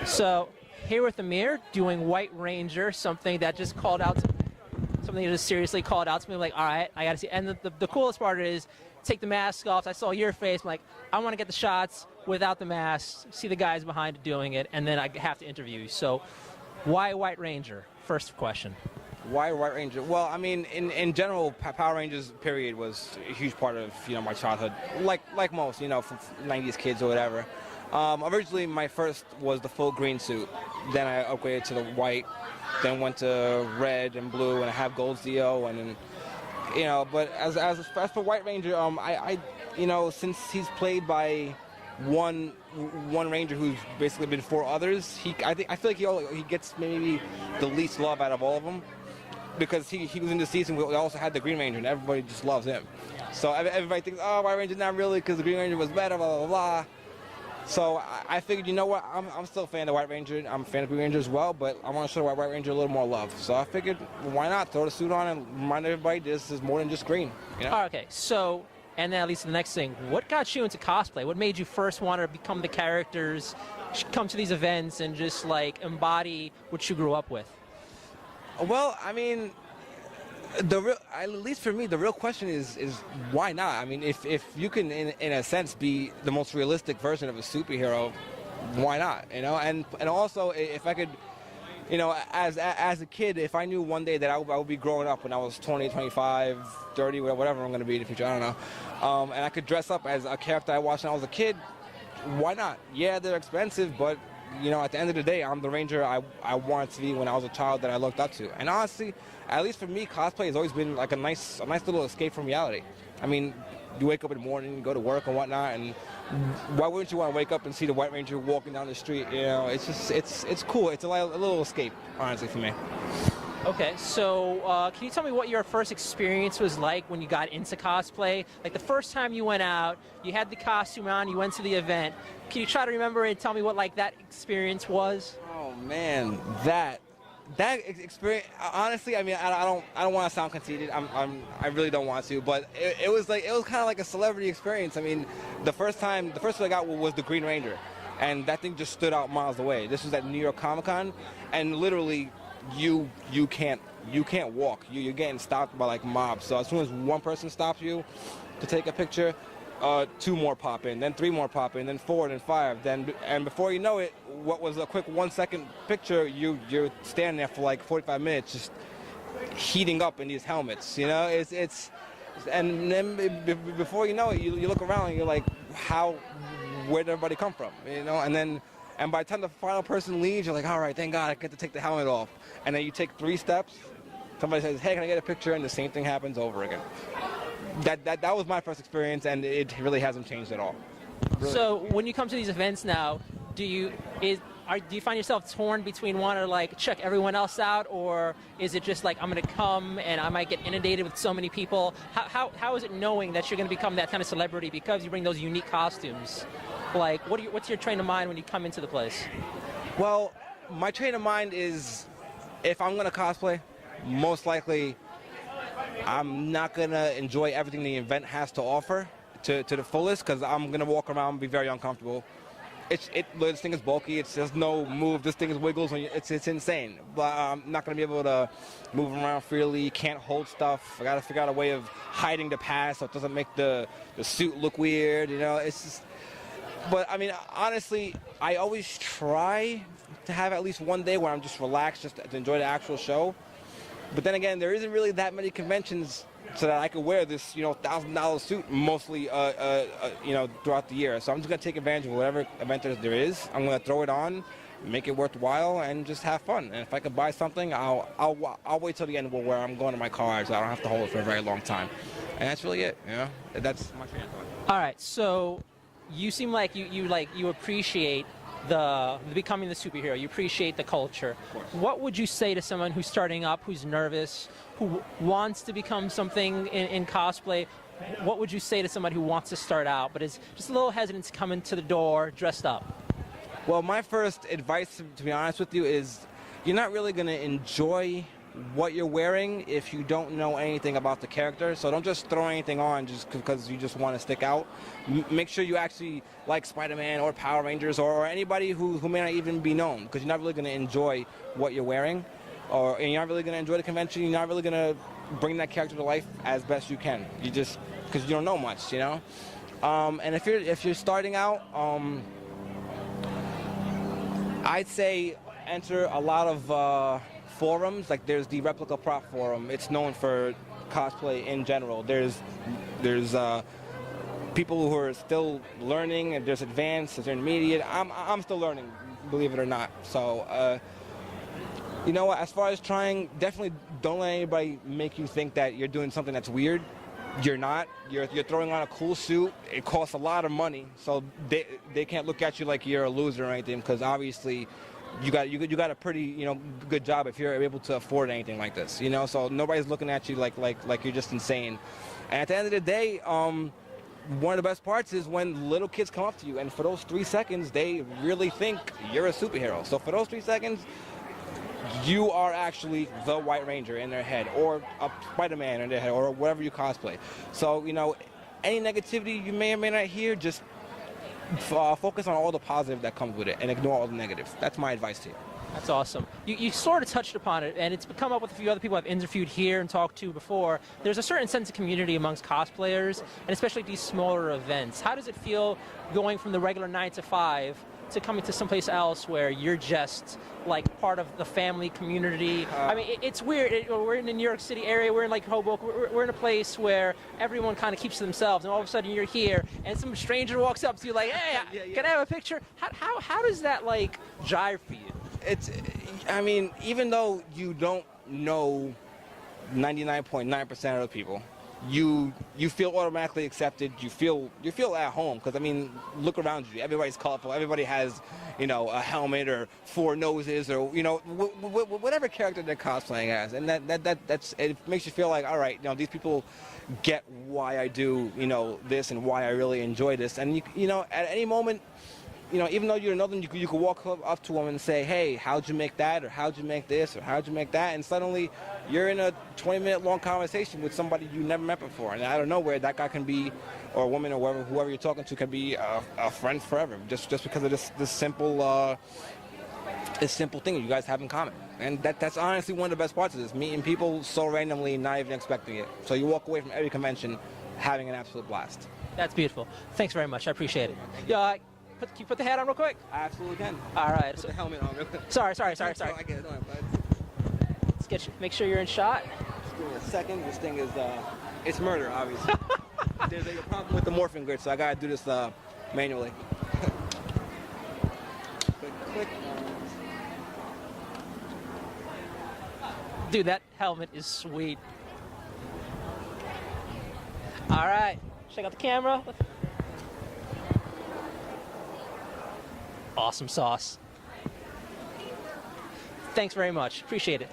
So here with Amir doing White Ranger, something that just called out, something that just seriously called out to me. Like, all right, I gotta see. And the coolest part is, take the mask off. I saw your face. I'm like, I want to get the shots without the mask, see the guys behind doing it, and then I have to interview you. So, why White Ranger? First question. Why White Ranger? Well, I mean, in general, Power Rangers period was a huge part of my childhood, like most from 90s kids or whatever. Originally, my first was the full green suit. Then I upgraded to the white. Then went to red and blue, and I have gold Zeo, and then But as for White Ranger, I since he's played by one Ranger who's basically been four others, I feel like he gets maybe the least love out of all of them, because he was in the season. We also had the Green Ranger, and everybody just loves him. So everybody thinks, oh, White Ranger's not really, because the Green Ranger was better, blah blah blah. So I figured, you know what, I'm still a fan of the White Ranger. I'm a fan of Green Ranger as well, but I want to show the White Ranger a little more love. So I figured, why not throw the suit on and remind everybody this is more than just green. Okay, so, and then at least the next thing, what got you into cosplay? What made you first want to become the characters, come to these events, and just like embody what you grew up with? Well, I mean, at least for me, the real question is why not? I mean, if you can, in a sense, be the most realistic version of a superhero, why not? And also, if I could, as a kid, if I knew one day that I would be growing up when I was 20, 25, 30, whatever I'm going to be in the future, I don't know, and I could dress up as a character I watched when I was a kid, why not? Yeah, they're expensive, but at the end of the day, I'm the Ranger I wanted to be when I was a child that I looked up to. And honestly, at least for me, cosplay has always been like a nice little escape from reality. I mean, you wake up in the morning, you go to work and whatnot, and why wouldn't you want to wake up and see the White Ranger walking down the street? It's just, it's cool. It's a little escape, honestly, for me. Okay, so can you tell me what your first experience was like when you got into cosplay? Like the first time you went out, you had the costume on, you went to the event. Can you try to remember and tell me what like that experience was? Oh man, that experience. Honestly, I mean, I don't want to sound conceited. I really don't want to. But it was kind of like a celebrity experience. I mean, the first one I got was the Green Ranger, and that thing just stood out miles away. This was at New York Comic-Con, and literally, you can't walk. You're getting stopped by like mobs. So as soon as one person stops you to take a picture, two more pop in, then three more pop in, then four, then five, and before you know it, what was a quick 1 second picture, you're standing there for like 45 minutes just heating up in these helmets. It's and then before you know it, you look around and you're like, where did everybody come from? And by the time the final person leaves, you're like, all right, thank God I get to take the helmet off. And then you take 3 steps, somebody says, hey, can I get a picture? And the same thing happens over again. That was my first experience, and it really hasn't changed at all. Really. So when you come to these events now, do you find yourself torn between wanting to like check everyone else out, or is it just like I'm going to come and I might get inundated with so many people? How is it knowing that you're going to become that kind of celebrity because you bring those unique costumes? Like, what's your train of mind when you come into the place? Well, my train of mind is, if I'm going to cosplay, most likely I'm not going to enjoy everything the event has to offer to the fullest, because I'm going to walk around and be very uncomfortable. This thing is bulky. There's no move. This thing is wiggles. It's insane. But I'm not going to be able to move around freely. Can't hold stuff. I got to figure out a way of hiding the past so it doesn't make the suit look weird. It's just... But, I mean, honestly, I always try to have at least one day where I'm just relaxed, just to enjoy the actual show. But then again, there isn't really that many conventions so that I could wear this, $1,000 suit mostly, throughout the year. So I'm just going to take advantage of whatever event there is. I'm going to throw it on, make it worthwhile, and just have fun. And if I could buy something, I'll wait till the end where I'm going to my car, so I don't have to hold it for a very long time. And that's really it, That's my train of thought. All right, so... You seem like you appreciate the becoming the superhero. You appreciate the culture. What would you say to someone who's starting up, who's nervous, who wants to become something in cosplay? What would you say to somebody who wants to start out but is just a little hesitant to come into the door dressed up? Well, my first advice, to be honest with you, is you're not really going to enjoy what you're wearing if you don't know anything about the character. So don't just throw anything on just because you just want to stick out. Make sure you actually like Spider-Man or Power Rangers or anybody who may not even be known, because you're not really going to enjoy what you're wearing, and you're not really going to enjoy the convention. You're not really going to bring that character to life as best you can. You just, because you don't know much, you know. And if you're starting out, I'd say enter a lot of forums. Like there's the Replica Prop forum. It's known for cosplay in general. There's people who are still learning, and there's advanced, there's intermediate. I'm still learning, believe it or not. So you know what? As far as trying, definitely don't let anybody make you think that you're doing something that's weird. You're not. You're throwing on a cool suit. It costs a lot of money, so they can't look at you like you're a loser or anything, because obviously you got a pretty good job if you're able to afford anything like this. So nobody's looking at you like you're just insane. And at the end of the day, one of the best parts is when little kids come up to you, and for those 3 seconds, they really think you're a superhero. So for those 3 seconds, you are actually the White Ranger in their head, or a Spider-Man in their head, or whatever you cosplay. So, any negativity you may or may not hear, just focus on all the positive that comes with it and ignore all the negatives. That's my advice to you. That's awesome. You sort of touched upon it, and it's come up with a few other people I've interviewed here and talked to before. There's a certain sense of community amongst cosplayers, and especially these smaller events. How does it feel going from the regular 9 to 5 to coming to someplace else where you're just like part of the family community? I mean, it's weird. We're in the New York City area. We're in like Hoboken. We're in a place where everyone kind of keeps to themselves, and all of a sudden you're here, and some stranger walks up to you like, "Hey, can I have a picture?" How does that like jive for you? I mean, even though you don't know 99.9% of the people, you feel automatically accepted. You feel at home, because I mean, look around you. Everybody's colorful. Everybody has a helmet or 4 noses, or whatever character they're cosplaying as, and that's it makes you feel like, all right, these people get why I do this and why I really enjoy this. And at any moment, even though you know them, you could walk up to them and say, hey, how'd you make that? Or how'd you make this? Or how'd you make that? And suddenly you're in a 20-minute long conversation with somebody you never met before. And out of nowhere, that guy can be, or a woman, or whoever you're talking to, can be a friend forever, just because of this simple thing you guys have in common. And that's honestly one of the best parts of this, meeting people so randomly, not even expecting it. So you walk away from every convention having an absolute blast. That's beautiful. Thanks very much. I appreciate it. Yeah. Can you put the hat on real quick? I absolutely can. All right. Put the helmet on real quick. Sorry. I get it. Let's make sure you're in shot. Just give me a second. This thing is, it's murder, obviously. There's a problem with the morphing grid, so I gotta do this manually. Click. Dude, that helmet is sweet. All right. Check out the camera. Awesome sauce. Thanks very much. Appreciate it.